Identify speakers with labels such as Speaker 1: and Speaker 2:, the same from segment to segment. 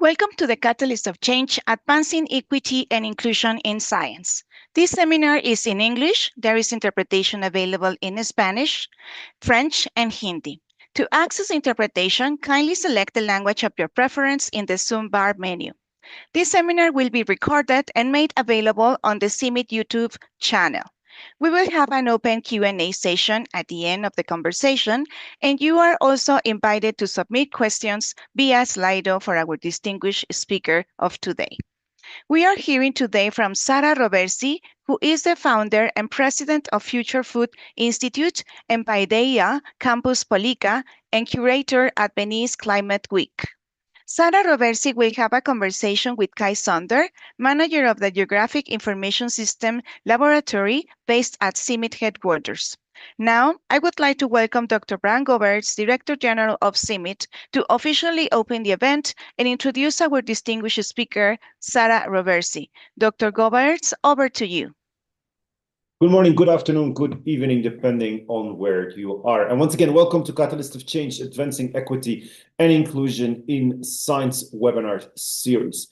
Speaker 1: Welcome to the Catalyst of Change, Advancing Equity and Inclusion in Science. This seminar is in English. There is interpretation available in Spanish, French, and Hindi. To access interpretation, kindly select the language of your preference in the Zoom bar menu. This seminar will be recorded and made available on the CIMIT YouTube channel. We will have an open Q&A session at the end of the conversation, and you are also invited to submit questions via Slido for our distinguished speaker of today. We are hearing today from Sara Roversi, who is the founder and president of Future Food Institute and Paideia Campus Pollica and curator at Venice Climate Week. Sara Roversi will have a conversation with Kai Sonder, manager of the Geographic Information System Laboratory based at CIMIT headquarters. Now, I would like to welcome Dr. Bram Goberts, Director General of CIMIT, to officially open the event and introduce our distinguished speaker, Sara Roversi. Dr. Goberts, over to you.
Speaker 2: Good morning, good afternoon, good evening, depending on where you are. And once again, welcome to Catalyst of Change, Advancing Equity and Inclusion in Science webinar series.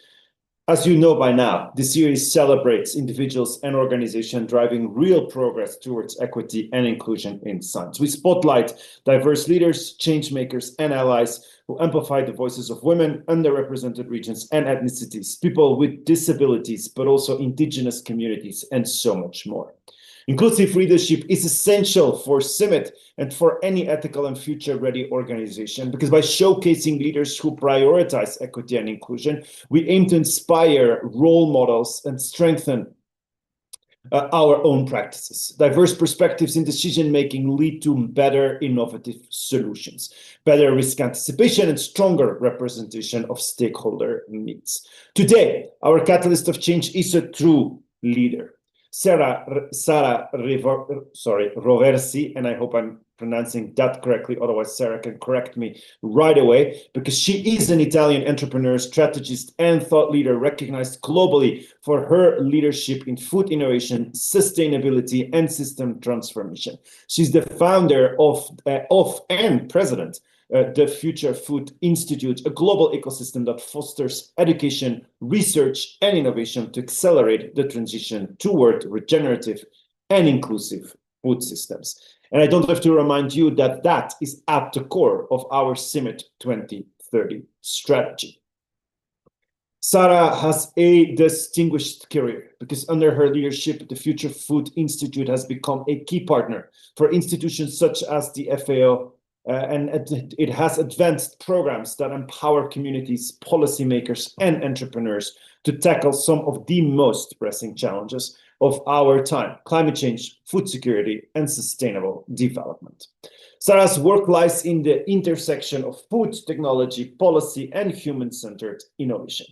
Speaker 2: As you know by now, this series celebrates individuals and organizations driving real progress towards equity and inclusion in science. We spotlight diverse leaders, change makers, and allies who amplify the voices of women, underrepresented regions and ethnicities, people with disabilities, but also indigenous communities, and so much more. Inclusive leadership is essential for CIMIT and for any ethical and future-ready organization, because by showcasing leaders who prioritize equity and inclusion, we aim to inspire role models and strengthen our own practices. Diverse perspectives in decision-making lead to better innovative solutions, better risk anticipation, and stronger representation of stakeholder needs. Today, our catalyst of change is a true leader. Sara Roversi, and I hope I'm pronouncing that correctly, otherwise Sarah can correct me right away, because she is an Italian entrepreneur, strategist, and thought leader recognized globally for her leadership in food innovation, sustainability, and system transformation. She's the founder of and president the Future Food Institute, a global ecosystem that fosters education, research, and innovation to accelerate the transition toward regenerative and inclusive food systems. And I don't have to remind you that that is at the core of our CIMIT 2030 strategy. Sara has a distinguished career because under her leadership, the Future Food Institute has become a key partner for institutions such as the FAO, and it has advanced programs that empower communities, policymakers, and entrepreneurs to tackle some of the most pressing challenges of our time: climate change, food security, and sustainable development. Sara's work lies in the intersection of food, technology, policy, and human-centered innovation.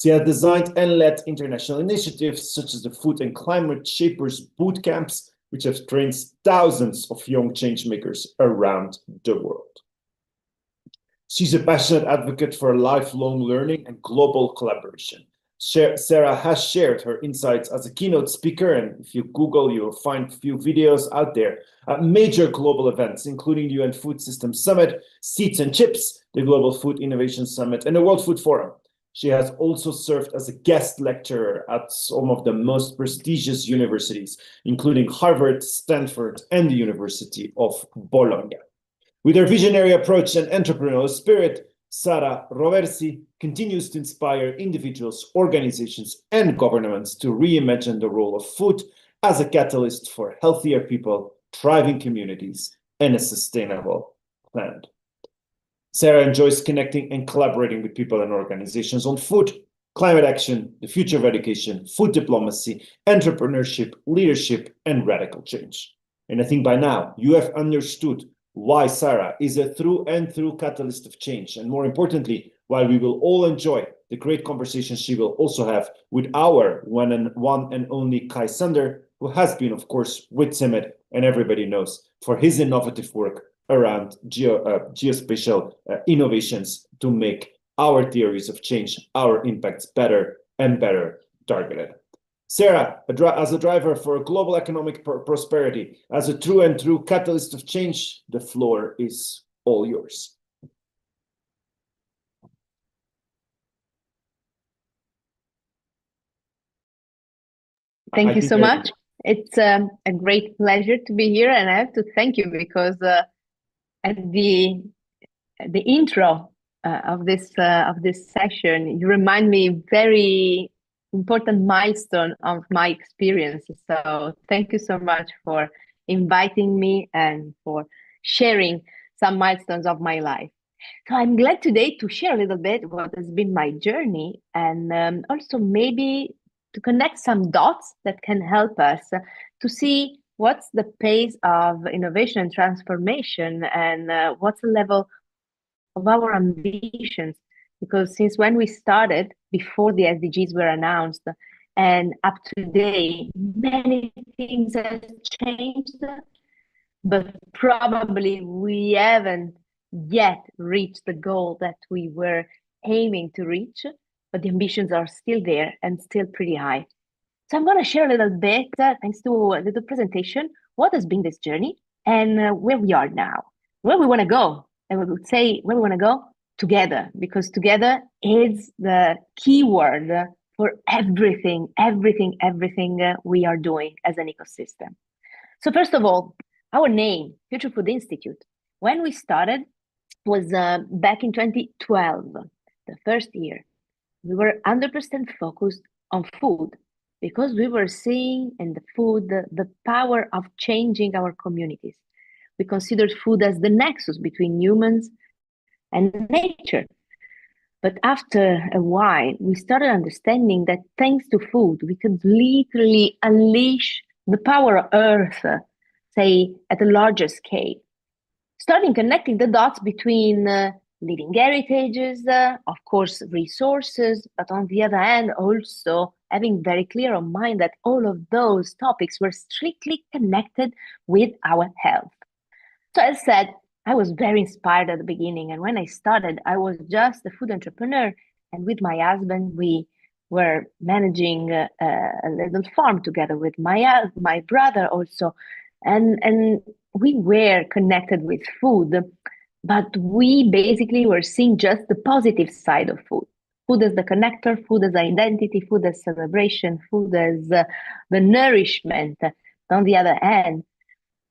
Speaker 2: She has designed and led international initiatives such as the Food and Climate Shapers boot camps, which have trained thousands of young changemakers around the world. She's a passionate advocate for lifelong learning and global collaboration. Sara has shared her insights as a keynote speaker, and if you Google, you'll find a few videos out there at major global events, including the UN Food Systems Summit, Seeds and Chips, the Global Food Innovation Summit, and the World Food Forum. She has also served as a guest lecturer at some of the most prestigious universities, including Harvard, Stanford, and the University of Bologna. With her visionary approach and entrepreneurial spirit, Sara Roversi continues to inspire individuals, organizations, and governments to reimagine the role of food as a catalyst for healthier people, thriving communities, and a sustainable planet. Sara enjoys connecting and collaborating with people and organizations on food, climate action, the future of education, food diplomacy, entrepreneurship, leadership, and radical change. And I think by now you have understood why Sara is a through and through catalyst of change. And more importantly, why we will all enjoy the great conversations she will also have with our one and only Kai Sonder, who has been, of course, with CIMIT, and everybody knows, for his innovative work around geospatial innovations to make our theories of change, our impacts better and better targeted. Sara, as a driver for global economic prosperity, as a true and true catalyst of change, the floor is all yours.
Speaker 3: Thank
Speaker 2: I
Speaker 3: you
Speaker 2: think
Speaker 3: so much. It's a great pleasure to be here, and I have to thank you because at the intro of this session, you remind me very important milestone of my experience. So thank you so much for inviting me and for sharing some milestones of my life. So I'm glad today to share a little bit what has been my journey, and also maybe to connect some dots that can help us to see what's the pace of innovation and transformation, and what's the level of our ambitions. Because since when we started, before the SDGs were announced, and up to today, many things have changed, but probably we haven't yet reached the goal that we were aiming to reach, but the ambitions are still there and still pretty high. So I'm going to share a little bit, thanks to a little presentation, what has been this journey and where we are now, where we want to go. And we would say where we want to go together, because together is the key word for everything we are doing as an ecosystem. So first of all, our name, Future Food Institute, when we started was back in 2012, the first year. We were 100% focused on food because we were seeing in the food the power of changing our communities. We considered food as the nexus between humans and nature. But after a while, we started understanding that thanks to food, we could literally unleash the power of Earth, say, at a larger scale. Starting connecting the dots between living heritages, of course, resources, but on the other hand, also having very clear on mind that all of those topics were strictly connected with our health. So as said, I was very inspired at the beginning. And when I started, I was just a food entrepreneur. And with my husband, we were managing a little farm together with my brother also. And we were connected with food, but we basically were seeing just the positive side of food. Food as the connector, food as identity, food as celebration, food as the nourishment. On the other hand,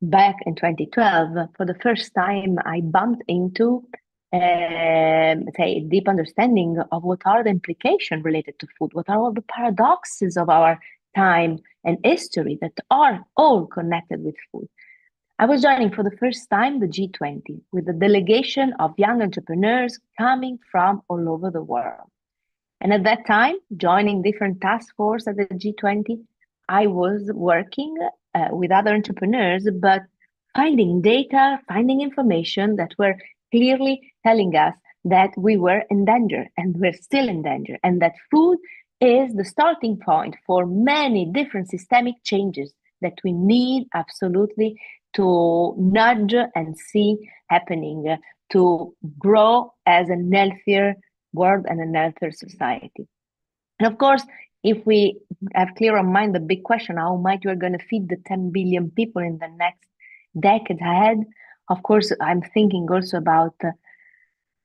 Speaker 3: back in 2012, for the first time, I bumped into say, deep understanding of what are the implications related to food, what are all the paradoxes of our time and history that are all connected with food. I was joining for the first time the G20 with a delegation of young entrepreneurs coming from all over the world. And at that time, joining different task forces at the G20, I was working with other entrepreneurs, but finding data, finding information that were clearly telling us that we were in danger and we're still in danger, and that food is the starting point for many different systemic changes that we need absolutely to nudge and see happening to grow as a healthier world and a healthier society. And of course, if we have clear in mind the big question, how much we're going to feed the 10 billion people in the next decade ahead, of course, I'm thinking also about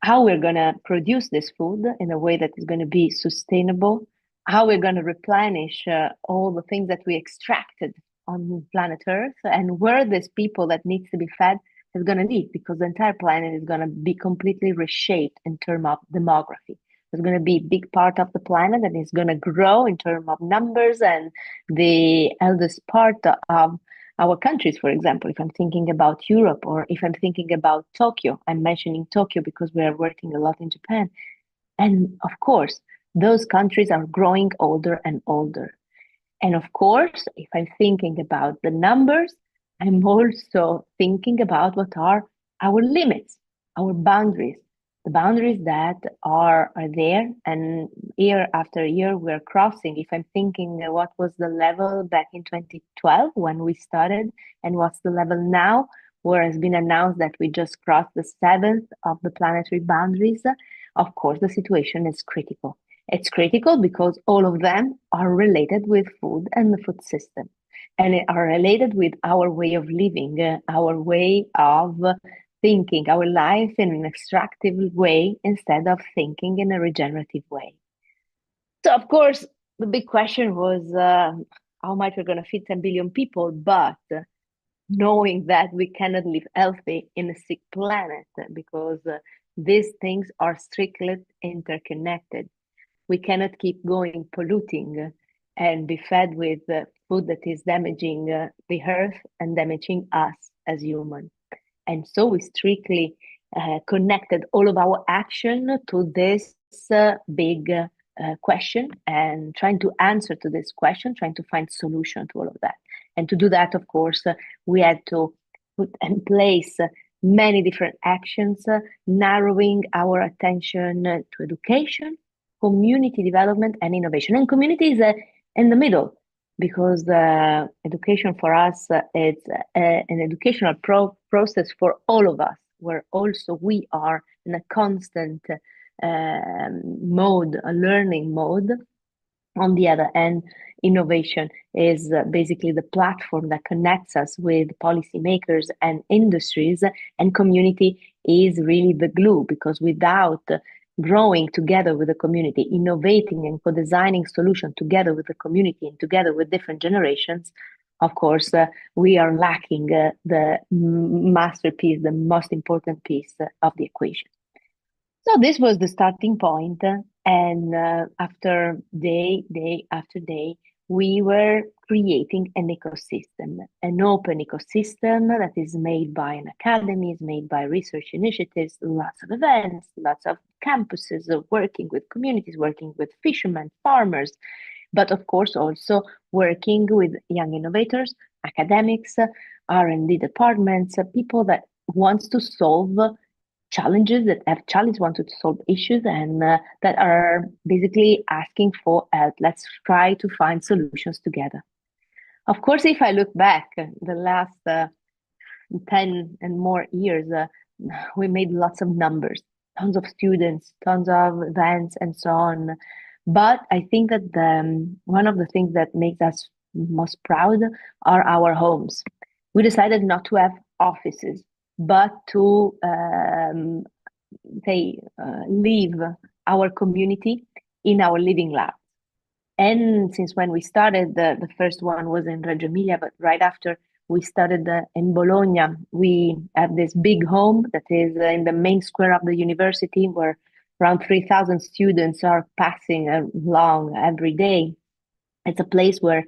Speaker 3: how we're going to produce this food in a way that is going to be sustainable, how we're going to replenish all the things that we extracted on planet Earth, and where these people that needs to be fed is going to live, because the entire planet is going to be completely reshaped in terms of demography. There's going to be a big part of the planet that is going to grow in terms of numbers, and the eldest part of our countries, for example, if I'm thinking about Europe or if I'm thinking about Tokyo, I'm mentioning Tokyo because we are working a lot in Japan. And of course, those countries are growing older and older. And of course, if I'm thinking about the numbers, I'm also thinking about what are our limits, our boundaries, the boundaries that are there. And year after year, we're crossing. If I'm thinking what was the level back in 2012 when we started, and what's the level now, where it's been announced that we just crossed the 7th of the planetary boundaries, of course, the situation is critical. It's critical because all of them are related with food and the food system, and are related with our way of living, our way of thinking our life in an extractive way instead of thinking in a regenerative way. So, of course, the big question was how much we're going to feed 10 billion people, but knowing that we cannot live healthy in a sick planet because these things are strictly interconnected. We cannot keep going polluting and be fed with food that is damaging the earth and damaging us as humans. And so we strictly connected all of our action to this big question, and trying to answer to this question, trying to find solution to all of that. And to do that, of course, we had to put in place many different actions, narrowing our attention to education, community development, and innovation. And community is in the middle, because education for us is an educational process for all of us, where also we are in a constant mode, a learning mode. On the other hand, innovation is basically the platform that connects us with policymakers and industries, and community is really the glue, because without growing together with the community, innovating and co-designing solutions together with the community and together with different generations, of course, we are lacking the masterpiece, the most important piece of the equation. So this was the starting point, and after day after day, we were creating an ecosystem, an open ecosystem that is made by an academy, is made by research initiatives, lots of events, lots of campuses of working with communities, working with fishermen, farmers, but of course also working with young innovators, academics, R&D departments, people that wants to solve challenges, that have challenged, want to solve issues, and that are basically asking for let's try to find solutions together. Of course, if I look back the last 10 and more years, we made lots of numbers, tons of students, tons of events, and so on. But I think that one of the things that makes us most proud are our homes. We decided not to have offices, but to leave our community in our living lab. And since when we started, the first one was in Reggio Emilia, but right after we started in Bologna, we have this big home that is in the main square of the university, where around 3,000 students are passing along every day. It's a place where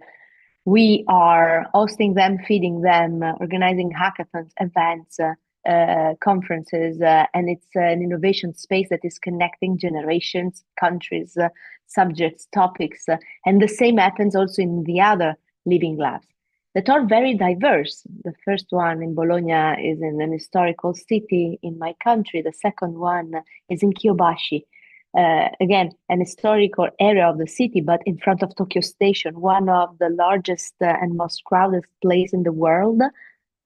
Speaker 3: we are hosting them, feeding them, organizing hackathons, events, conferences, and it's an innovation space that is connecting generations, countries, subjects, topics, and the same happens also in the other living labs that are very diverse. The first one in Bologna is in an historical city in my country. The second one is in Kyobashi, again, an historical area of the city, but in front of Tokyo Station, one of the largest and most crowded places in the world,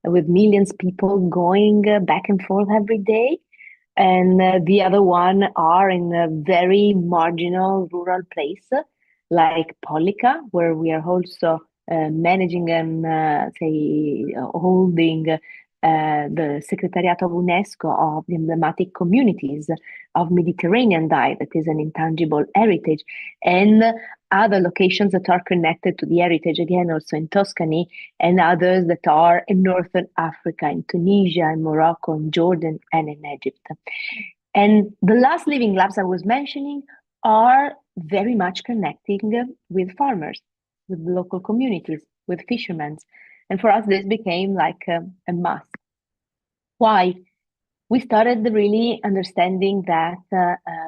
Speaker 3: with millions of people going back and forth every day. And the other one are in a very marginal rural place, like Pollica, where we are also managing and holding the Secretariat of UNESCO of the Emblematic communities of Mediterranean diet, that is an intangible heritage, and other locations that are connected to the heritage, again, also in Tuscany, and others that are in Northern Africa, in Tunisia, in Morocco, in Jordan, and in Egypt. And the last living labs I was mentioning are very much connecting with farmers, with local communities, with fishermen. And for us, this became like a must. Why? We started really understanding that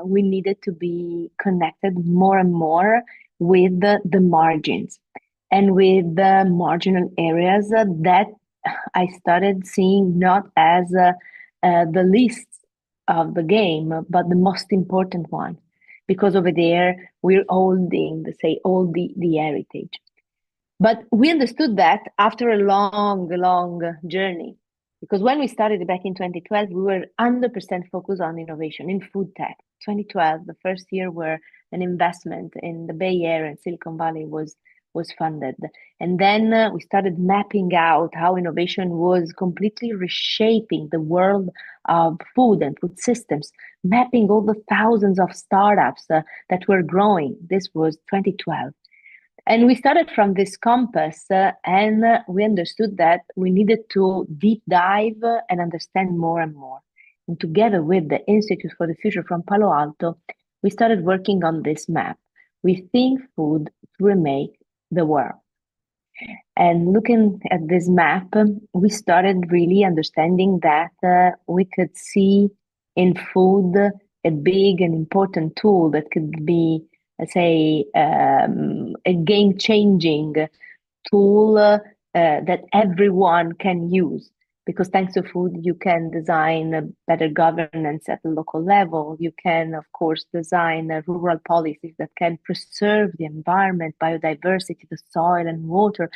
Speaker 3: we needed to be connected more and more with the margins and with the marginal areas that I started seeing not as the least of the game, but the most important one, because over there we're holding, all the heritage. But we understood that after a long journey, because when we started back in 2012, we were 100% focused on innovation in food tech. 2012, the first year where an investment in the Bay Area and Silicon Valley was funded. And then we started mapping out how innovation was completely reshaping the world of food and food systems, mapping all the thousands of startups that were growing. This was 2012. And we started from this compass, and we understood that we needed to deep dive and understand more and more. And together with the Institute for the Future from Palo Alto, we started working on this map. We think food to remake the world. And looking at this map, we started really understanding that we could see in food a big and important tool that could be, let's say, a game-changing tool that everyone can use. Because thanks to food, you can design a better governance at the local level. You can, of course, design rural policies that can preserve the environment, biodiversity, the soil and water.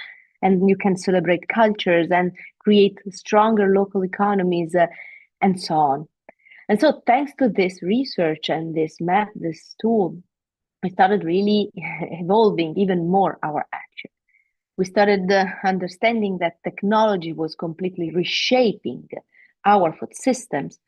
Speaker 3: And you can celebrate cultures and create stronger local economies and so on. And so thanks to this research and this map, this tool, we started really evolving even more our action. We started understanding that technology was completely reshaping our food systems.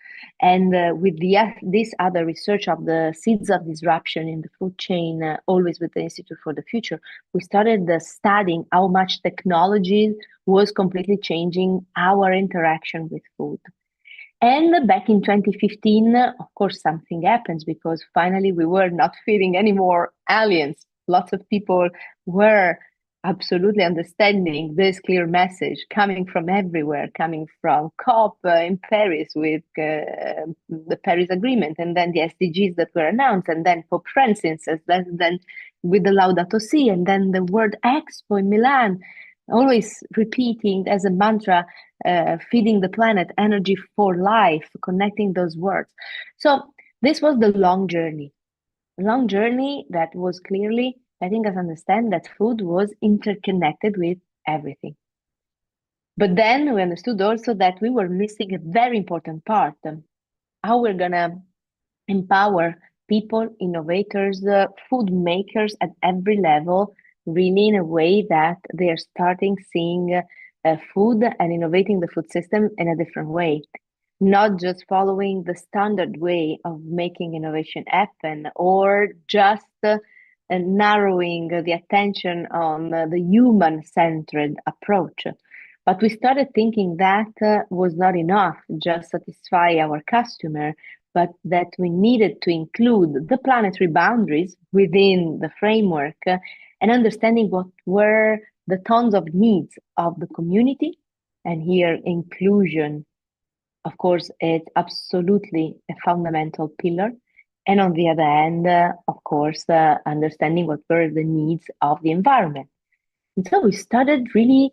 Speaker 3: And with this other research of the seeds of disruption in the food chain, always with the Institute for the Future, we started studying how much technology was completely changing our interaction with food. And back in 2015, of course, something happens because finally we were not feeling any more aliens. Lots of people were absolutely understanding this clear message coming from everywhere, coming from COP in Paris with the Paris Agreement, and then the SDGs that were announced, and then Pope Francis, then with the Laudato Si, and then the World Expo in Milan, always repeating as a mantra, feeding the planet, energy for life, connecting those words. So this was the long journey that was clearly letting us understand that food was interconnected with everything. But then we understood also that we were missing a very important part, how we're gonna empower people, innovators, food makers at every level, really in a way that they are starting seeing food and innovating the food system in a different way, not just following the standard way of making innovation happen, or just narrowing the attention on the human-centered approach. But we started thinking that was not enough, just satisfy our customer, but that we needed to include the planetary boundaries within the framework and understanding what were the tons of needs of the community. And here, inclusion, of course, is absolutely a fundamental pillar. And on the other hand, of course, understanding what were the needs of the environment. And so we started really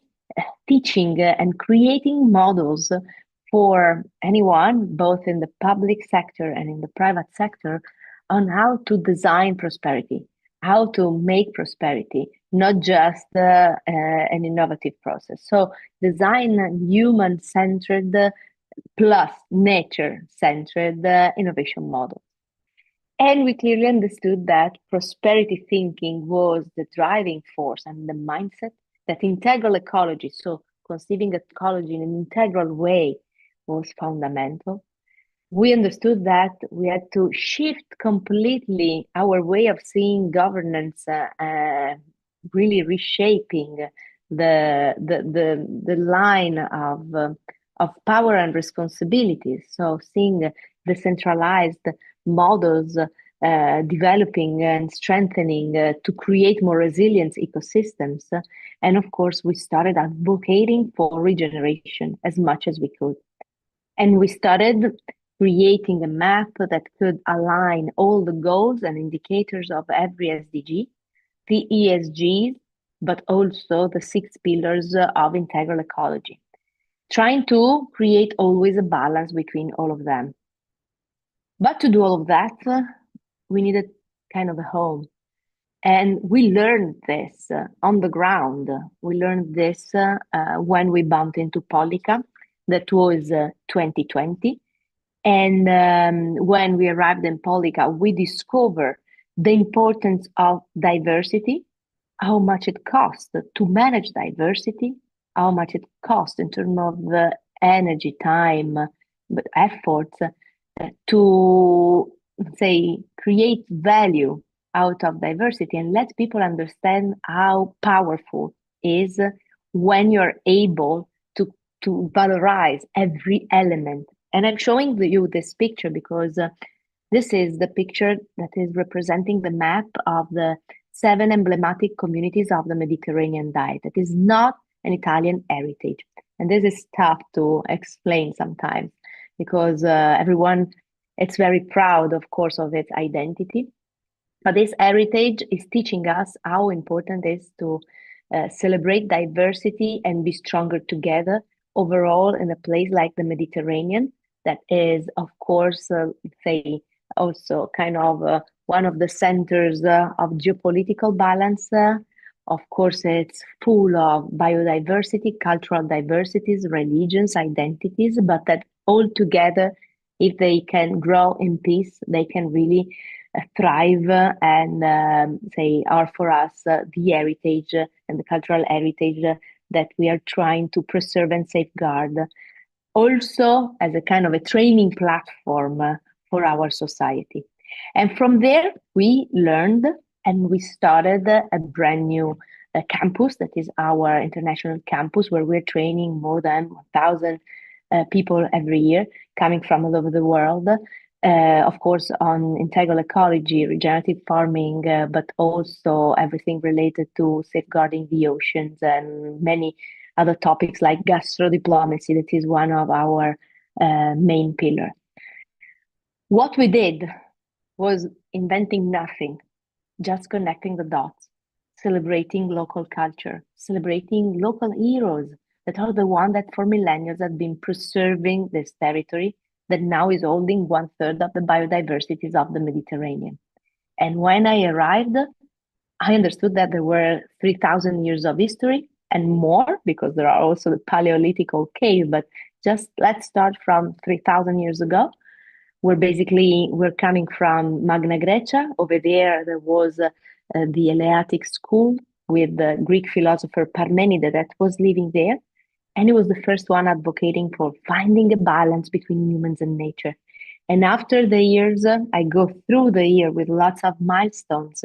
Speaker 3: teaching and creating models for anyone, both in the public sector and in the private sector, on how to design prosperity, how to make prosperity, not just an innovative process. So design human-centered plus nature-centered innovation model. And we clearly understood that prosperity thinking was the driving force and the mindset, that integral ecology, so conceiving ecology in an integral way, was fundamental. We understood that we had to shift completely our way of seeing governance, really reshaping the line of power and responsibilities. So seeing decentralized models developing and strengthening to create more resilient ecosystems. And of course, we started advocating for regeneration as much as we could. And we started creating a map that could align all the goals and indicators of every SDG, the ESGs, but also the 6 pillars of integral ecology, trying to create always a balance between all of them. But to do all of that, we needed kind of a home. And we learned this on the ground. We learned this when we bumped into Pollica. That was 2020. And when we arrived in Pollica, we discovered the importance of diversity, how much it costs to manage diversity, how much it costs in terms of energy, time, but efforts to, say, create value out of diversity and let people understand how powerful is when you're able to valorize every element. And I'm showing you this picture because this is the picture that is representing the map of the 7 emblematic communities of the Mediterranean diet. It is not an Italian heritage. And this is tough to explain sometimes because everyone, it's very proud, of course, of its identity. But this heritage is teaching us how important it is to celebrate diversity and be stronger together overall in a place like the Mediterranean, that is, of course, say, also kind of one of the centers of geopolitical balance. Of course, it's full of biodiversity, cultural diversities, religions, identities, but that all together, if they can grow in peace, they can really thrive and say are for us the heritage and the cultural heritage that we are trying to preserve and safeguard, also as a kind of a training platform for our society. And from there, we learned and we started a brand new campus that is our international campus, where we're training more than 1,000 people every year coming from all over the world. Of course, on integral ecology, regenerative farming, but also everything related to safeguarding the oceans and many other topics like gastro-diplomacy. That is one of our main pillars. What we did was inventing nothing, just connecting the dots, celebrating local culture, celebrating local heroes that are the ones that for millennia have been preserving this territory that now is holding 1/3 of the biodiversities of the Mediterranean. And when I arrived, I understood that there were 3,000 years of history and more, because there are also the Paleolithic cave, but just let's start from 3,000 years ago, where basically we're coming from Magna Graecia. Over there was the Eleatic school with the Greek philosopher Parmenides that was living there. And he was the first one advocating for finding a balance between humans and nature. And after the years, I go through the year with lots of milestones.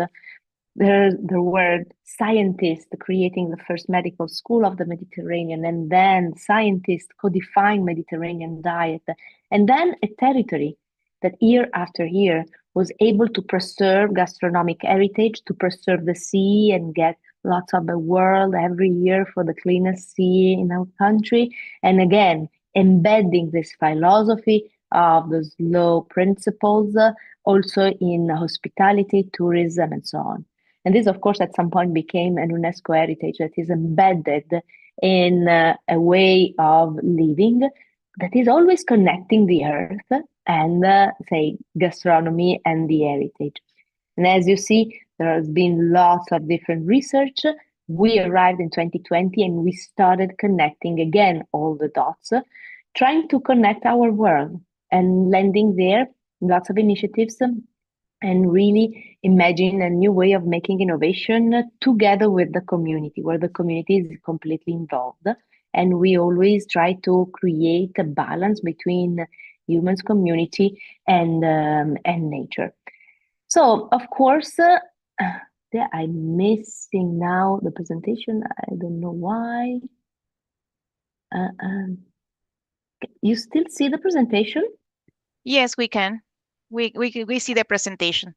Speaker 3: There were scientists creating the first medical school of the Mediterranean, and then scientists codifying Mediterranean diet, and then a territory that year after year was able to preserve gastronomic heritage, to preserve the sea and get lots of the world every year for the cleanest sea in our country. And again, embedding this philosophy of the slow principles also in hospitality, tourism, and so on. And this, of course, at some point became an UNESCO heritage that is embedded in a way of living that is always connecting the earth and, say, gastronomy and the heritage. And as you see, there has been lots of different research. We arrived in 2020 and we started connecting again all the dots, trying to connect our world and landing there lots of initiatives and really imagine a new way of making innovation together with the community, where the community is completely involved. And we always try to create a balance between humans, community, and nature. So, of course, I'm missing now the presentation. I don't know why. You still see the presentation?
Speaker 1: Yes, we can. We see the presentation.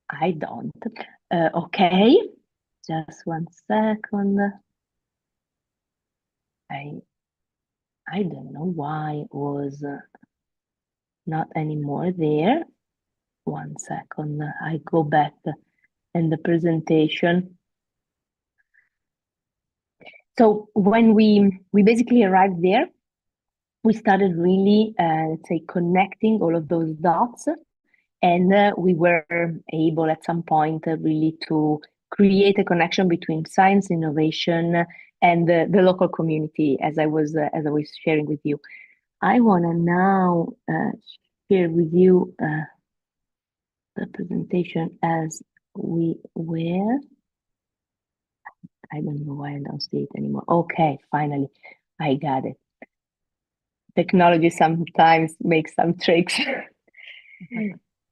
Speaker 3: I don't. Okay, just 1 second. I don't know why it was not anymore there. 1 second. I go back in the presentation. So when we basically arrived there, we started really, let's say, connecting all of those dots. And we were able at some point really to create a connection between science, innovation, and the local community, as I was sharing with you. I want to now share with you the presentation as we were. I don't know why I don't see it anymore. Okay, finally, I got it. Technology sometimes makes some tricks.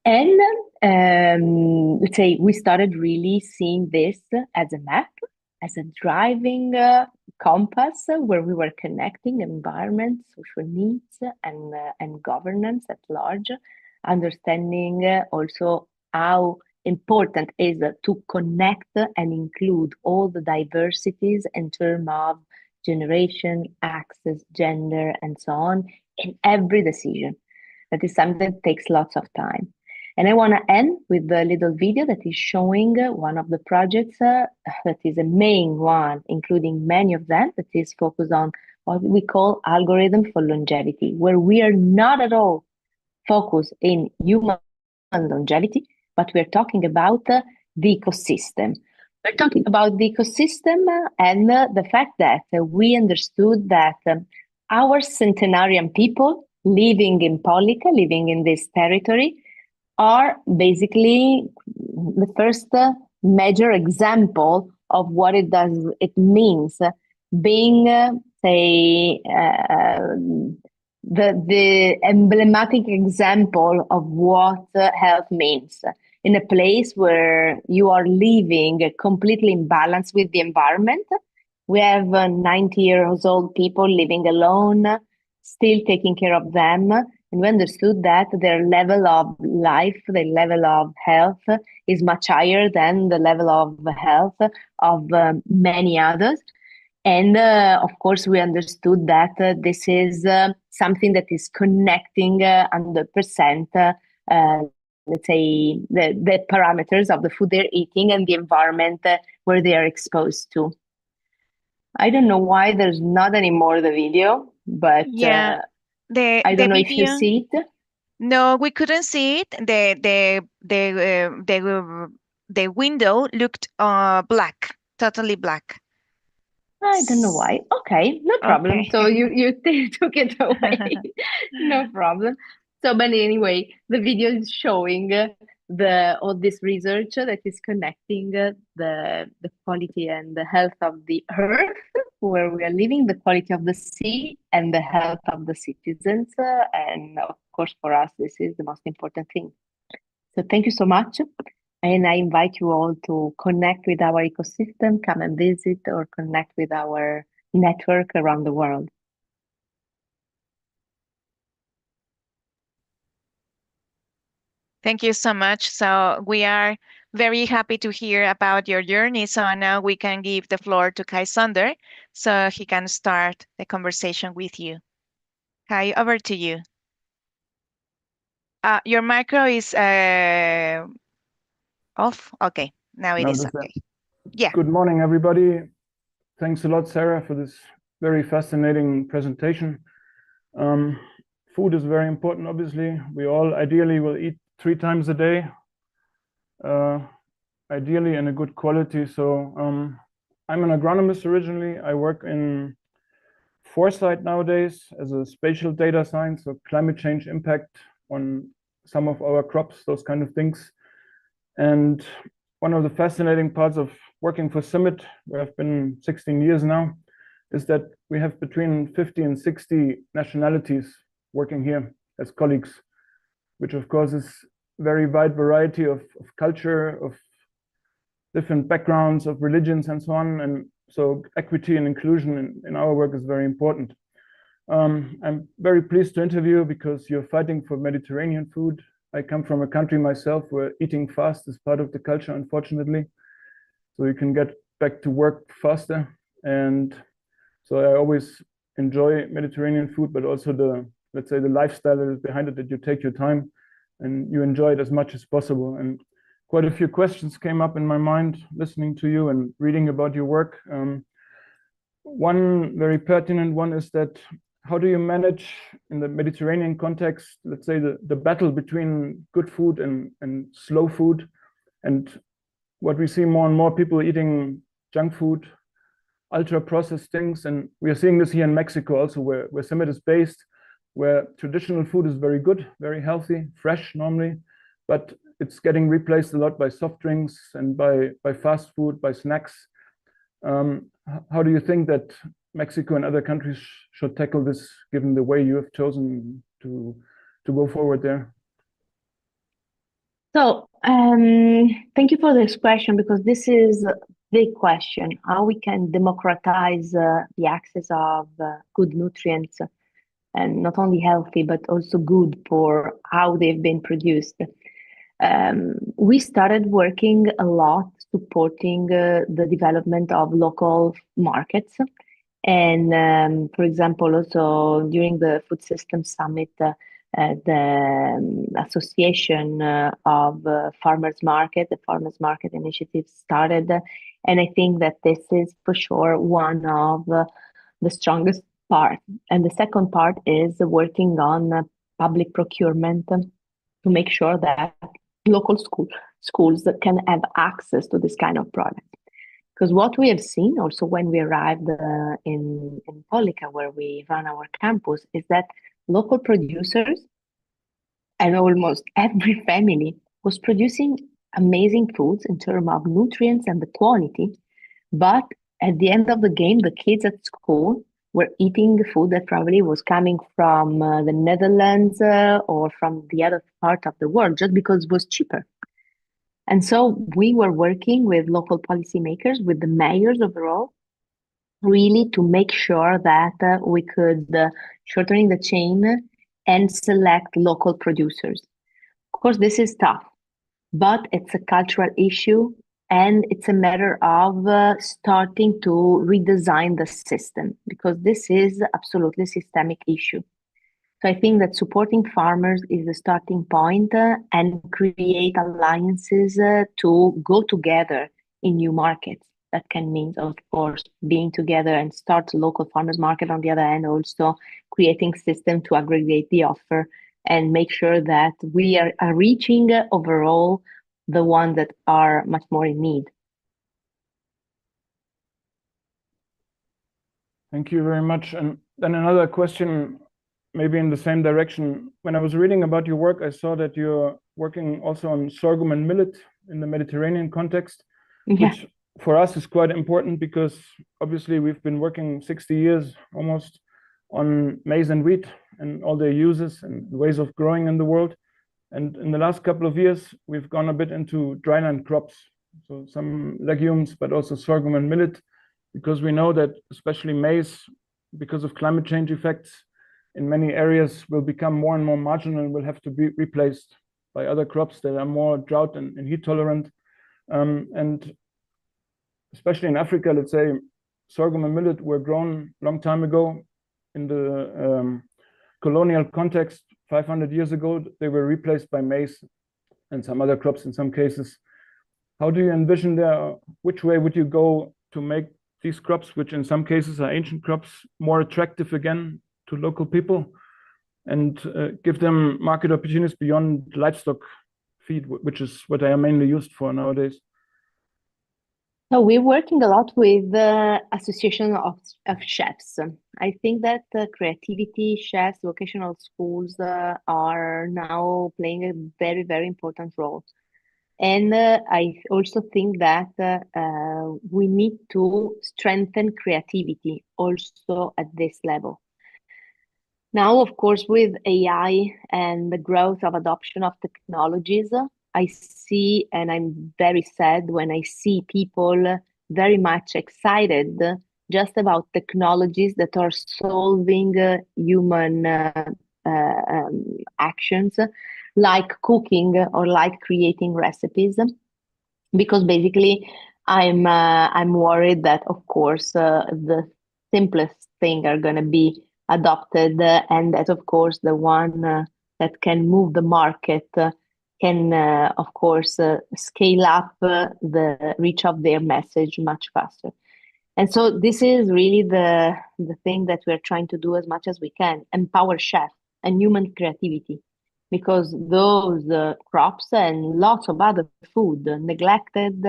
Speaker 3: And let's say we started really seeing this as a map, as a driving compass where we were connecting environment, social needs, and governance at large, understanding also how important is to connect and include all the diversities in terms of generation, access, gender, and so on in every decision. That is something that takes lots of time. And I want to end with a little video that is showing one of the projects that is a main one, including many of them, that is focused on what we call algorithm for longevity, where we are not at all focused in human longevity, but we're talking about the ecosystem. We're talking about the ecosystem and the fact that we understood that our centenarian people living in Pollica, living in this territory, are basically the first major example of what it means being, say, the emblematic example of what health means in a place where you are living completely in balance with the environment. We have 90 years old people living alone, still taking care of them. And we understood that their level of life, their level of health is much higher than the level of health of many others. And of course, we understood that this is something that is connecting 100%, let's say, the parameters of the food they're eating and the environment where they are exposed to. I don't know why there's not anymore the video, but
Speaker 1: Yeah,
Speaker 3: I don't know if you see it.
Speaker 1: No, we couldn't see it. The window looked black, totally black.
Speaker 3: I don't know why. Okay, no problem.
Speaker 1: Okay.
Speaker 3: So you took it away. No problem. So, but anyway, the video is showing all this research that is connecting the quality and the health of the earth where we are living, the quality of the sea, and the health of the citizens. And of course, for us, this is the most important thing. So, thank you so much. And I invite you all to connect with our ecosystem, come and visit, or connect with our network around the world.
Speaker 1: Thank you so much. So we are very happy to hear about your journey. So now we can give the floor to Kai Sonder so he can start the conversation with you. Kai, over to you. Your micro is off. Okay, now it is okay. Yeah.
Speaker 4: Good morning, everybody. Thanks a lot, Sarah, for this very fascinating presentation. Food is very important, obviously. We all ideally will eat 3 times a day, ideally in a good quality. So I'm an agronomist originally. I work in foresight nowadays as a spatial data science, so climate change impact on some of our crops, those kind of things. And one of the fascinating parts of working for Summit, where I've been 16 years now, is that we have between 50 and 60 nationalities working here as colleagues, which of course is very wide variety of culture, of different backgrounds, of religions and so on. And so equity and inclusion in our work is very important. I'm very pleased to interview because you're fighting for Mediterranean food. I come from a country myself where eating fast is part of the culture, unfortunately. So you can get back to work faster. And so I always enjoy Mediterranean food, but also the, let's say, the lifestyle that is behind it, that you take your time and you enjoy it as much as possible. And quite a few questions came up in my mind listening to you and reading about your work. One very pertinent one is that how do you manage in the Mediterranean context, let's say, the battle between good food and slow food, and what we see more and more people eating junk food, ultra processed things. And we are seeing this here in Mexico also, where Summit is based, where traditional food is very good, very healthy, fresh normally, but it's getting replaced a lot by soft drinks and by fast food, by snacks. How do you think that Mexico and other countries should tackle this, given the way you have chosen to go forward there?
Speaker 3: So, thank you for this question, because this is a big question, how we can democratize the access of good nutrients, and not only healthy, but also good for how they've been produced. We started working a lot supporting the development of local markets. And for example, also during the Food Systems Summit, the Association of Farmers Market, the Farmers Market Initiative started. And I think that this is for sure one of the strongest part. And the second part is working on public procurement to make sure that local schools that can have access to this kind of product. Because what we have seen also when we arrived in Pollica, where we run our campus, is that local producers and almost every family was producing amazing foods in terms of nutrients and the quality. But at the end of the game, the kids at school were eating food that probably was coming from the Netherlands or from the other part of the world, just because it was cheaper. And so we were working with local policymakers, with the mayors overall, really to make sure that we could shorten the chain and select local producers. Of course, this is tough, but it's a cultural issue, and it's a matter of starting to redesign the system, because this is absolutely a systemic issue. So I think that supporting farmers is the starting point, and create alliances to go together in new markets. That can mean, of course, being together and start a local farmers market. On the other hand, also creating system to aggregate the offer and make sure that we are reaching overall the ones that are much more in need.
Speaker 4: Thank you very much. And then another question, maybe in the same direction. When I was reading about your work, I saw that you're working also on sorghum and millet in the Mediterranean context, which for us is quite important, because obviously we've been working 60 years almost on maize and wheat and all their uses and ways of growing in the world. And in the last couple of years, we've gone a bit into dryland crops, so some legumes, but also sorghum and millet, because we know that especially maize, because of climate change effects, in many areas will become more and more marginal and will have to be replaced by other crops that are more drought and heat tolerant. And especially in Africa, let's say, sorghum and millet were grown a long time ago in the colonial context. 500 years ago, they were replaced by maize and some other crops in some cases. How do you envision which way would you go to make these crops, which in some cases are ancient crops, more attractive again to local people, and give them market opportunities beyond livestock feed, which is what they are mainly used for nowadays?
Speaker 3: So we're working a lot with the Association of Chefs. I think that creativity chefs, vocational schools are now playing a very, very important role. And I also think that we need to strengthen creativity also at this level. Now, of course, with AI and the growth of adoption of technologies, I see, and I'm very sad when I see people very much excited just about technologies that are solving human actions, like cooking or like creating recipes, because basically I'm worried that, of course, the simplest thing are going to be adopted, and that, of course, the one that can move the market can, of course, scale up the reach of their message much faster. And so this is really the thing that we're trying to do as much as we can, empower chefs and human creativity, because those crops and lots of other food neglected,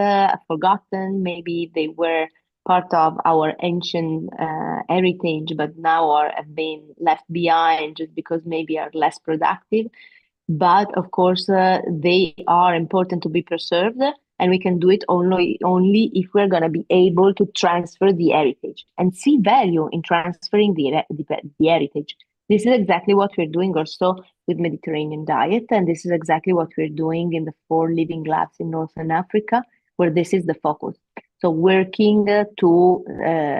Speaker 3: forgotten, maybe they were part of our ancient heritage, but now have been left behind just because maybe are less productive. But of course, they are important to be preserved, and we can do it only if we're going to be able to transfer the heritage and see value in transferring the heritage. This is exactly what we're doing also with Mediterranean diet. And this is exactly what we're doing in the 4 living labs in Northern Africa, where this is the focus. So working to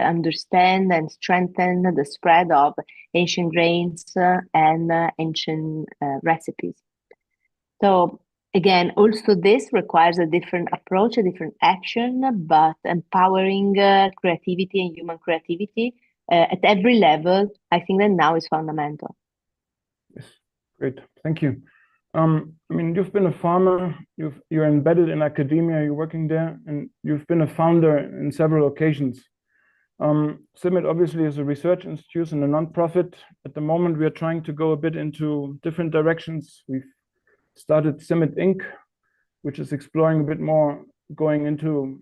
Speaker 3: understand and strengthen the spread of ancient grains and ancient recipes. So again, also this requires a different approach, a different action, but empowering creativity and human creativity at every level, I think that now is fundamental.
Speaker 4: Yes, great, thank you. I mean, you've been a farmer, you're embedded in academia, you're working there, and you've been a founder in several occasions. CIMMYT obviously is a research institute and a non-profit. At the moment, we are trying to go a bit into different directions. We've started CIMMYT Inc., which is exploring a bit more, going into,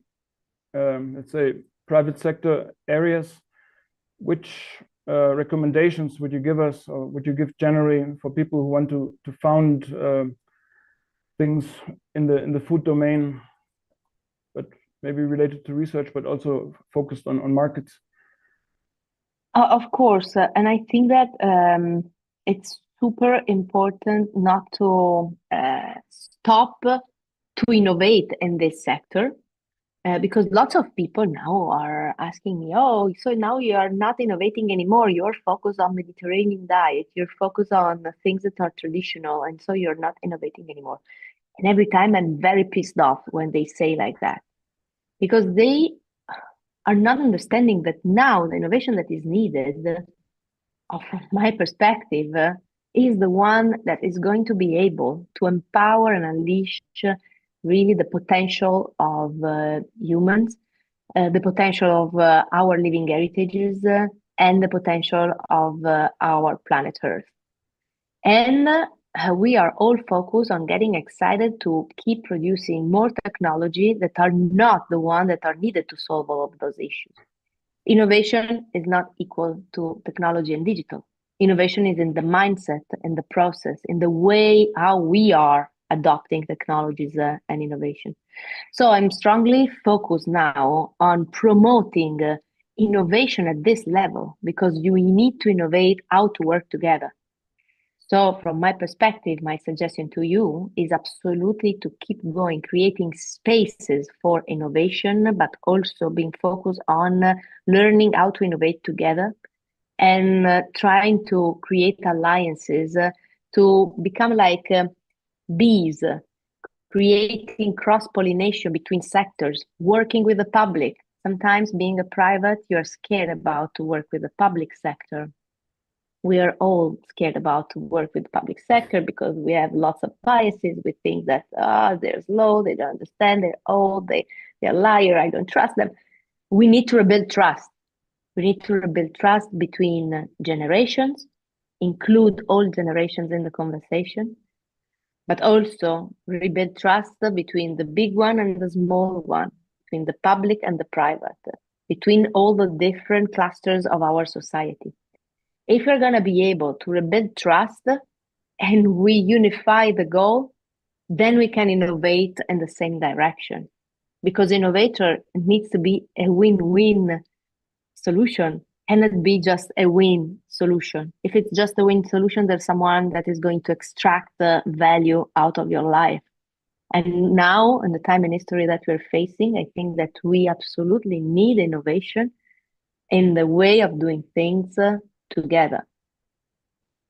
Speaker 4: let's say, private sector areas. Which recommendations would you give us, or would you give generally for people who want to found things in the food domain, but maybe related to research, but also focused on markets?
Speaker 3: Of course, and I think that it's super important not to stop to innovate in this sector. Because lots of people now are asking me, oh, so now you are not innovating anymore. You're focused on Mediterranean diet. You're focused on the things that are traditional. And so you're not innovating anymore. And every time I'm very pissed off when they say like that, because they are not understanding that now the innovation that is needed, from my perspective, is the one that is going to be able to empower and unleash really the potential of humans, the potential of our living heritages, and the potential of our planet Earth. And we are all focused on getting excited to keep producing more technology that are not the ones that are needed to solve all of those issues. Innovation is not equal to technology and digital. Innovation is in the mindset, in the process, in the way how we are adopting technologies and innovation. So I'm strongly focused now on promoting innovation at this level, because we need to innovate how to work together. So from my perspective, my suggestion to you is absolutely to keep going, creating spaces for innovation, but also being focused on learning how to innovate together and trying to create alliances to become like bees, creating cross-pollination between sectors, working with the public. Sometimes being a private, you're scared about to work with the public sector. We are all scared about to work with the public sector because we have lots of biases. We think that they're slow, they don't understand, they're old, they're liar, I don't trust them. We need to rebuild trust. We need to rebuild trust between generations, include all generations in the conversation, but also rebuild trust between the big one and the small one, between the public and the private, between all the different clusters of our society. If we're going to be able to rebuild trust and we unify the goal, then we can innovate in the same direction. Because innovator needs to be a win-win solution and not be just a win solution. If it's just a win solution, there's someone that is going to extract the value out of your life. And now, in the time and history that we're facing, I think that we absolutely need innovation in the way of doing things together.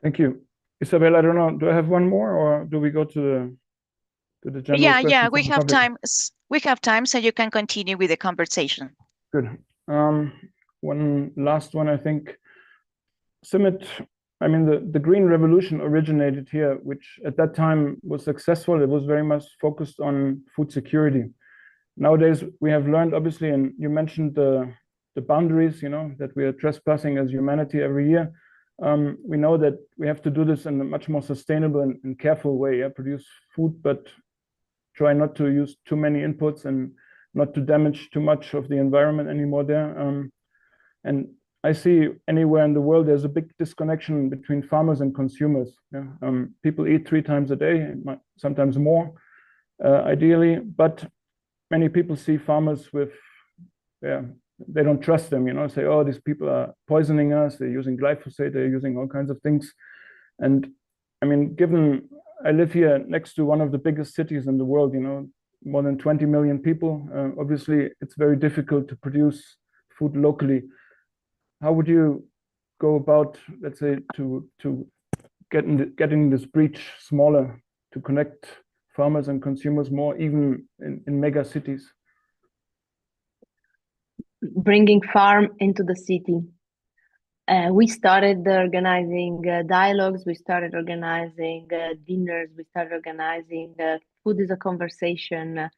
Speaker 4: Thank you. Isabel, I don't know, do I have one more, or do we go to the general questions?
Speaker 1: Yeah, we have time. We have time, so you can continue with the conversation.
Speaker 4: Good. One last one, I think. CIMMYT, I mean, the Green Revolution originated here, which at that time was successful. It was very much focused on food security. Nowadays, we have learned, obviously, and you mentioned the boundaries, you know, that we are trespassing as humanity every year. We know that we have to do this in a much more sustainable and careful way. Produce food, but try not to use too many inputs and not to damage too much of the environment anymore there. And I see anywhere in the world, there's a big disconnection between farmers and consumers. People eat 3 times a day, sometimes more, ideally, but many people see farmers with, they don't trust them, you know, say, oh, these people are poisoning us, they're using glyphosate, they're using all kinds of things. And I mean, given I live here next to one of the biggest cities in the world, you know, more than 20 million people, obviously it's very difficult to produce food locally. How would you go about, let's say, to getting this breach smaller, to connect farmers and consumers more, even in mega cities?
Speaker 3: Bringing farm into the city. We started organizing dialogues, we started organizing dinners, we started organizing food is a conversation,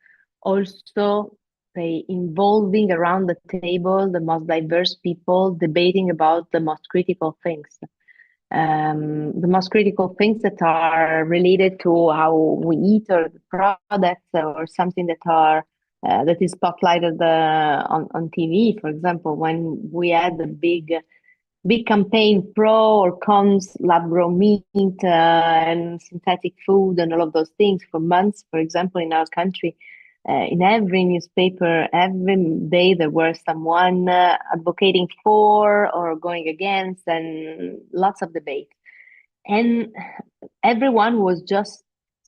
Speaker 3: also by involving around the table the most diverse people debating about the most critical things. The most critical things that are related to how we eat or the products or something that are that is spotlighted on TV. For example, when we had the big campaign pro or cons lab-grown meat and synthetic food and all of those things for months, for example, in our country, in every newspaper, every day there was someone advocating for or going against, and lots of debate. And everyone was just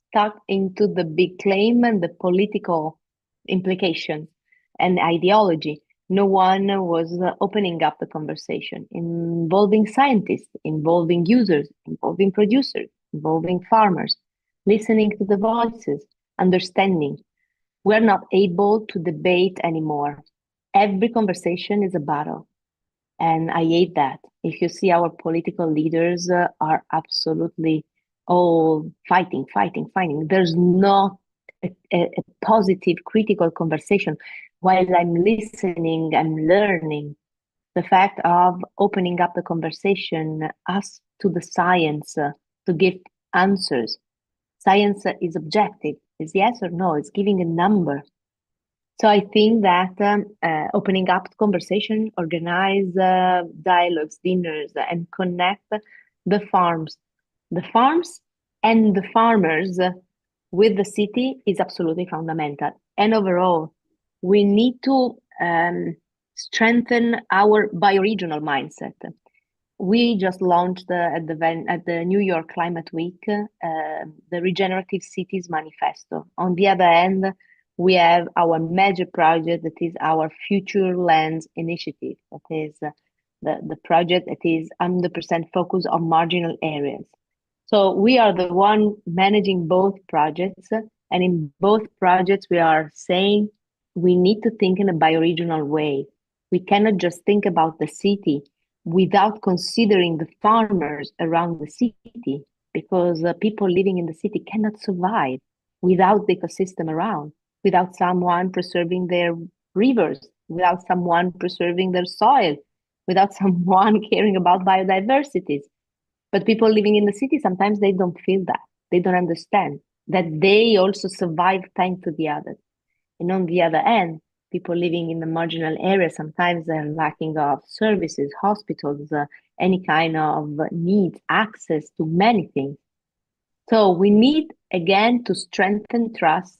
Speaker 3: stuck into the big claim and the political implications and ideology. No one was opening up the conversation, involving scientists, involving users, involving producers, involving farmers, listening to the voices, understanding. We're not able to debate anymore. Every conversation is a battle. And I hate that. If you see our political leaders are absolutely all fighting. There's not a positive, critical conversation. While I'm listening, I'm learning. The fact of opening up the conversation, ask to the science to give answers. Science is objective. It's yes or no. It's giving a number. So I think that opening up the conversation, organize dialogues, dinners, and connect the farms and the farmers with the city is absolutely fundamental. And overall, we need to strengthen our bioregional mindset. We just launched at the New York Climate Week the Regenerative Cities Manifesto. On the other hand, we have our major project that is our Future Lands Initiative. That is the project that is 100% focused on marginal areas. So we are the one managing both projects, and in both projects we are saying we need to think in a bioregional way. We cannot just think about the city without considering the farmers around the city, because people living in the city cannot survive without the ecosystem around, without someone preserving their rivers, without someone preserving their soil, without someone caring about biodiversity. But people living in the city, sometimes they don't feel that. They don't understand that they also survive thanks to the others. And on the other hand, people living in the marginal area, sometimes they're lacking of services, hospitals, any kind of needs, access to many things. So we need, again, to strengthen trust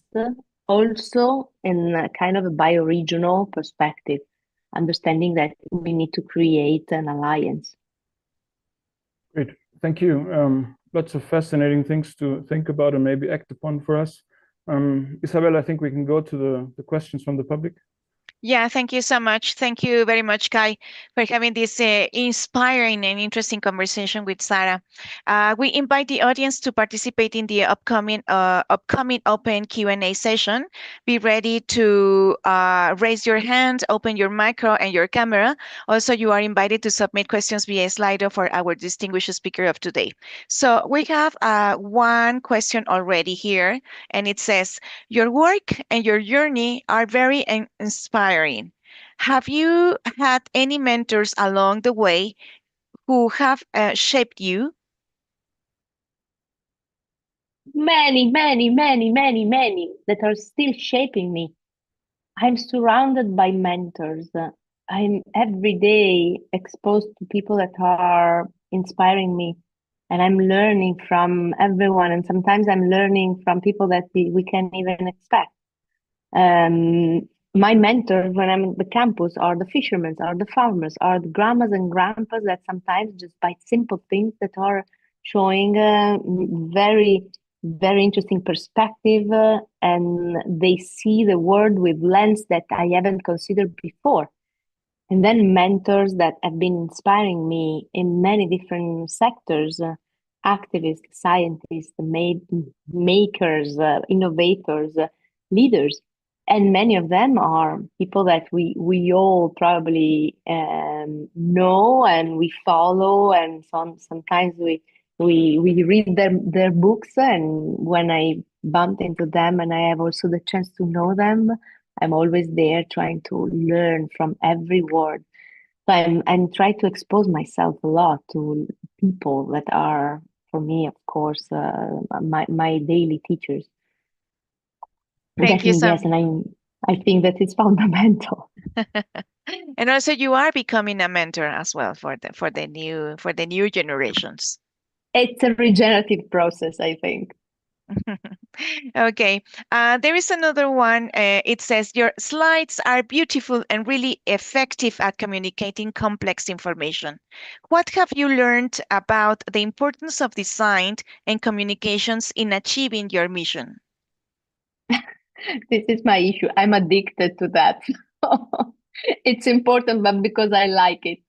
Speaker 3: also in a kind of a bioregional perspective, understanding that we need to create an alliance.
Speaker 4: Great, thank you. Lots of fascinating things to think about and maybe act upon for us. Isabel, I think we can go to the questions from the public.
Speaker 1: Yeah, thank you so much. Thank you very much, Kai, for having this inspiring and interesting conversation with Sara. We invite the audience to participate in the upcoming open Q&A session. Be ready to raise your hand, open your micro and your camera. Also, you are invited to submit questions via Slido for our distinguished speaker of today. So we have one question already here, and it says, your work and your journey are very inspiring. Have you had any mentors along the way who have shaped you?
Speaker 3: Many that are still shaping me. I'm surrounded by mentors. I'm every day exposed to people that are inspiring me, and I'm learning from everyone. And sometimes I'm learning from people that we can't even expect. My mentors when I'm at the campus are the fishermen, are the farmers, are the grandmas and grandpas that sometimes just by simple things that are showing very, very interesting perspective, and they see the world with lens that I haven't considered before. And then mentors that have been inspiring me in many different sectors, activists, scientists, makers, innovators, leaders. And many of them are people that we all probably know and we follow, and sometimes we read their books, and when I bump into them and I have also the chance to know them, I'm always there trying to learn from every word. So I'm trying to expose myself a lot to people that are, for me, of course, my daily teachers.
Speaker 1: Thank you so
Speaker 3: Yes, and I think that it's fundamental.
Speaker 1: And also you are becoming a mentor as well for the new generations.
Speaker 3: It's a regenerative process, I think.
Speaker 1: Okay, there is another one. It says your slides are beautiful and really effective at communicating complex information. What have you learned about the importance of design and communications in achieving your mission?
Speaker 3: This is my issue. I'm addicted to that. It's important, but because I like it.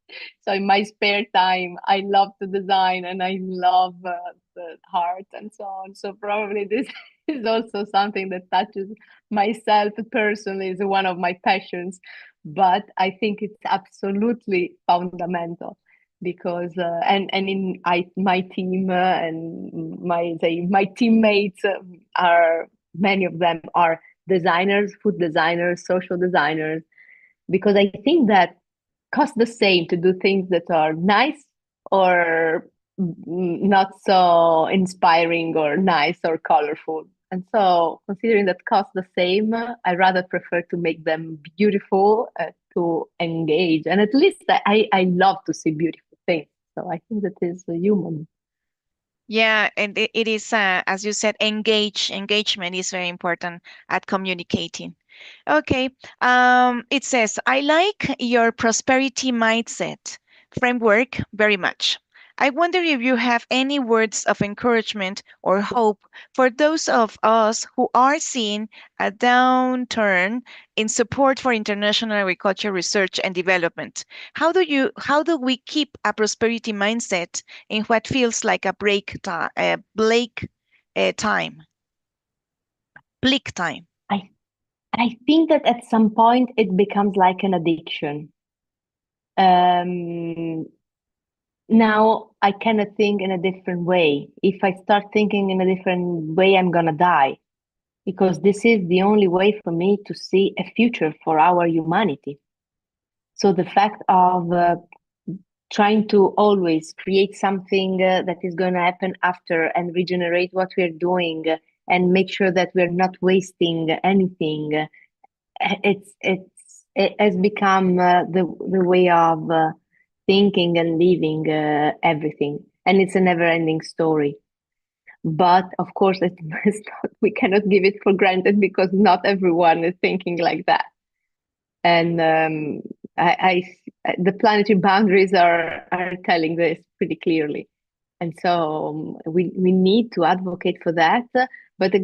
Speaker 3: So in my spare time, I love to design and I love the art and so on. So probably this is also something that touches myself personally, is one of my passions. But I think it's absolutely fundamental because and in my team and my teammates are, many of them are designers, food designers, social designers, because I think that costs the same to do things that are nice or not so inspiring or nice or colorful. And so, considering that costs the same, I rather prefer to make them beautiful, to engage. And at least I love to see beautiful things. So I think that is human.
Speaker 1: Yeah, and it is, as you said, engagement is very important at communicating. Okay, it says, I like your prosperity mindset framework very much. I wonder if you have any words of encouragement or hope for those of us who are seeing a downturn in support for international agriculture research and development. How do we keep a prosperity mindset in what feels like a time, bleak time?
Speaker 3: I think that at some point it becomes like an addiction. Now I cannot think in a different way. If I start thinking in a different way, I'm gonna die, because this is the only way for me to see a future for our humanity. So the fact of trying to always create something that is going to happen after and regenerate what we're doing, and make sure that we're not wasting anything, it has become the way of thinking and living everything, and it's a never-ending story. But of course, we cannot give it for granted, because not everyone is thinking like that. And the planetary boundaries are telling this pretty clearly. And so we need to advocate for that, but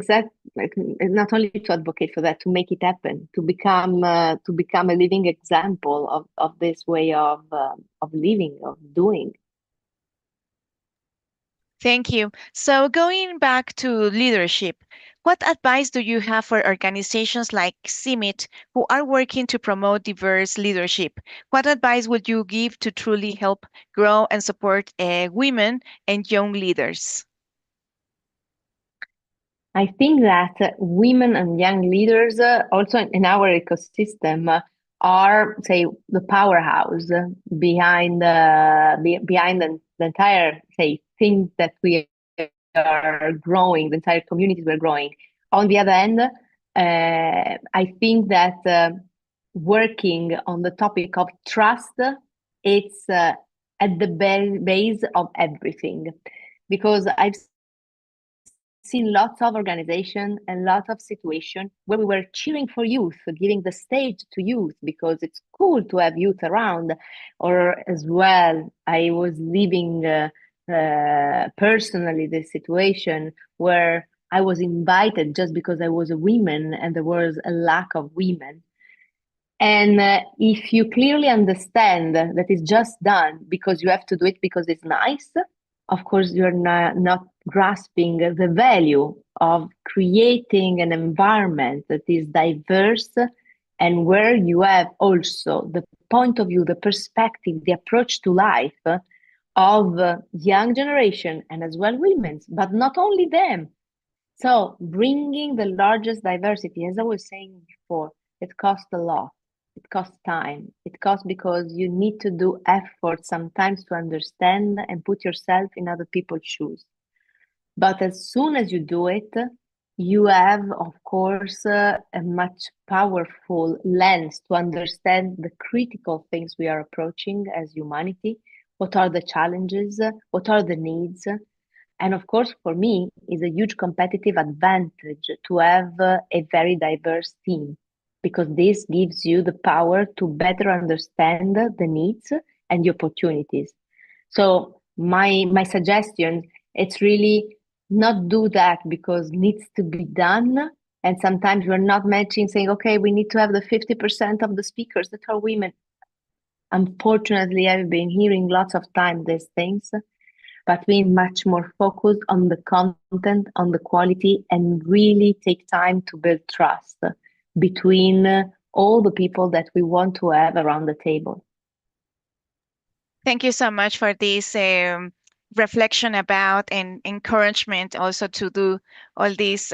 Speaker 3: not only to advocate for that, to make it happen, to become a living example of this way of living, of doing.
Speaker 1: Thank you. So going back to leadership, what advice do you have for organizations like CIMIT who are working to promote diverse leadership? What advice would you give to truly help grow and support women and young leaders?
Speaker 3: I think that women and young leaders, also in our ecosystem, are, say, the powerhouse behind the entire, say, thing that we are growing, the entire communities we're growing. On the other hand, I think that working on the topic of trust, it's at the base of everything, because I've seen lots of organizations and lots of situations where we were cheering for youth, giving the stage to youth because it's cool to have youth around. Or as well, I was living personally this situation where I was invited just because I was a woman and there was a lack of women. And if you clearly understand that it's just done because you have to do it because it's nice, of course, you're not grasping the value of creating an environment that is diverse and where you have also the point of view, the perspective, the approach to life of young generation and as well women's, but not only them. So bringing the largest diversity, as I was saying before, it costs a lot. It costs time. It costs because you need to do effort sometimes to understand and put yourself in other people's shoes. But as soon as you do it, you have, of course, a much powerful lens to understand the critical things we are approaching as humanity. What are the challenges? What are the needs? And of course, for me, is a huge competitive advantage to have a very diverse team, because this gives you the power to better understand the needs and the opportunities. So my suggestion, it's really not do that because needs to be done. And sometimes we're not matching, saying, okay, we need to have the 50% of the speakers that are women. Unfortunately, I've been hearing lots of time these things, but being much more focused on the content, on the quality, and really take time to build trust between all the people that we want to have around the table.
Speaker 1: Thank you so much for this reflection about and encouragement also to do all this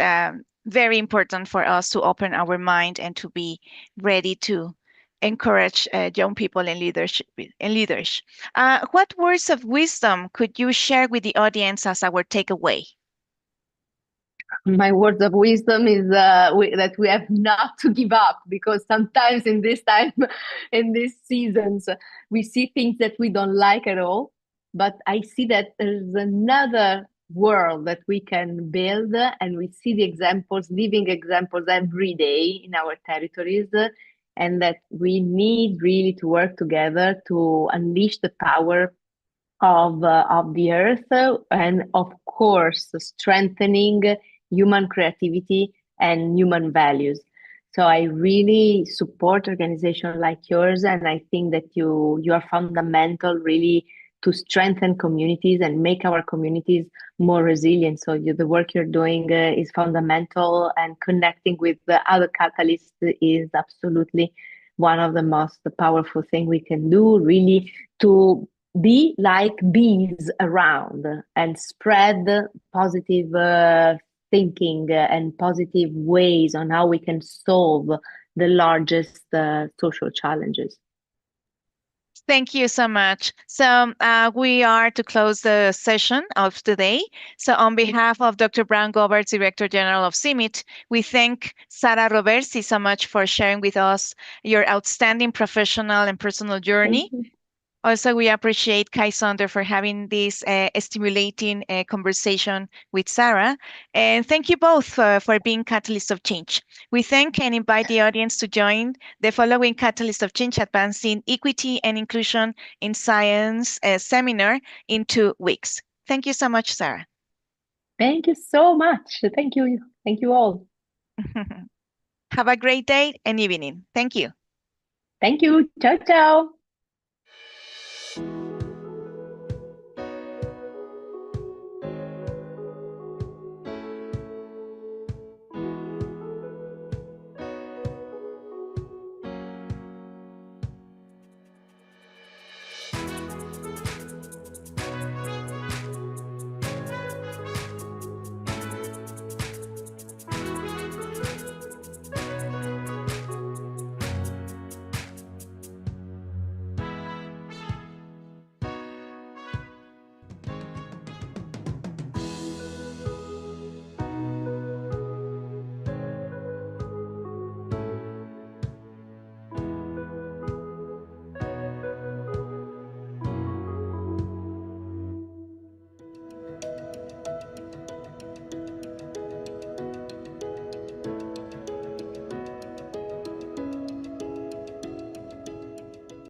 Speaker 1: very important for us to open our mind and to be ready to encourage young people in leadership. What words of wisdom could you share with the audience as our takeaway?
Speaker 3: My words of wisdom is that we have not to give up, because sometimes in this time, in these seasons, we see things that we don't like at all. But I see that there's another world that we can build, and we see the examples, living examples every day in our territories, and that we need really to work together to unleash the power of the earth, and of course strengthening human creativity and human values. So I really support organizations like yours, and I think that you are fundamental really to strengthen communities and make our communities more resilient. So the work you're doing is fundamental, and connecting with the other catalysts is absolutely one of the most powerful things we can do, really, to be like bees around and spread positive thinking and positive ways on how we can solve the largest social challenges.
Speaker 1: Thank you so much. So we are to close the session of today. So on behalf of Dr. Brown Goberts, Director General of CIMMYT, we thank Sara Roversi so much for sharing with us your outstanding professional and personal journey. Also, we appreciate Kai Sonder for having this stimulating conversation with Sara. And thank you both for being Catalyst of Change. We thank and invite the audience to join the following Catalyst of Change Advancing Equity and Inclusion in Science seminar in 2 weeks. Thank you so much, Sara.
Speaker 3: Thank you so much. Thank you. Thank you all.
Speaker 1: Have a great day and evening. Thank you.
Speaker 3: Thank you. Ciao, ciao.